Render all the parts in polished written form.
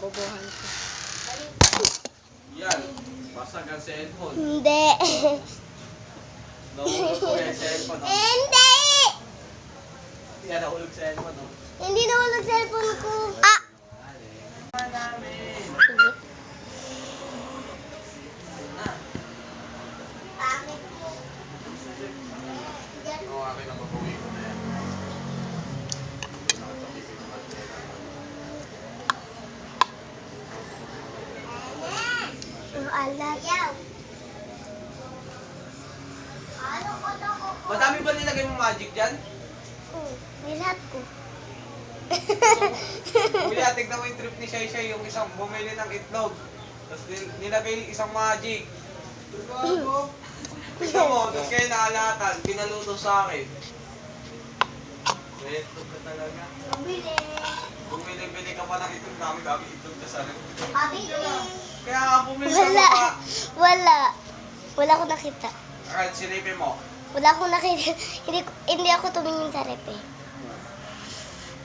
bobohan ko. Yan. Basag ang cellphone. Hindi. Nahulog ko yung cellphone. Oh. Hindi! Yan, nahulog cellphone. Oh. Hindi nahulog cellphone ko. Ah! Pangit mo. Oo, akin ang mabuhay ko na yan. Ang alat. Madami ba nilagay mong magic dyan? Nilat ko. Kuya, tignan mo yung trip ni Shai Shai, yung isang bumili ng itlog. Tapos nilagay isang magic. Tignan mo, tapos kayo naalatan, pinaluto sa akin. Beto ka talaga. Pabili. Bumili ka pa ng itlog, dami-dami itlog na sa rin. Pabili. Kaya nga bumili ka Wala. pa. Wala. Wala akong nakita. Alright, sinipin mo. Wala akong nakita. Hindi ako tumingin sa rep eh.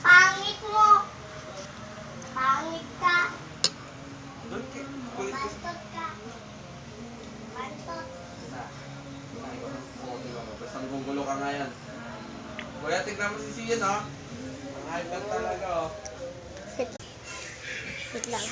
Pangit mo. Pangit ka. Doon kulit ko. Pantot ka. Pantot. Basta nagugulo ka nga yan. Kuya, tignan mo si Sian ha. Ang high blood talaga oh. Wait lang.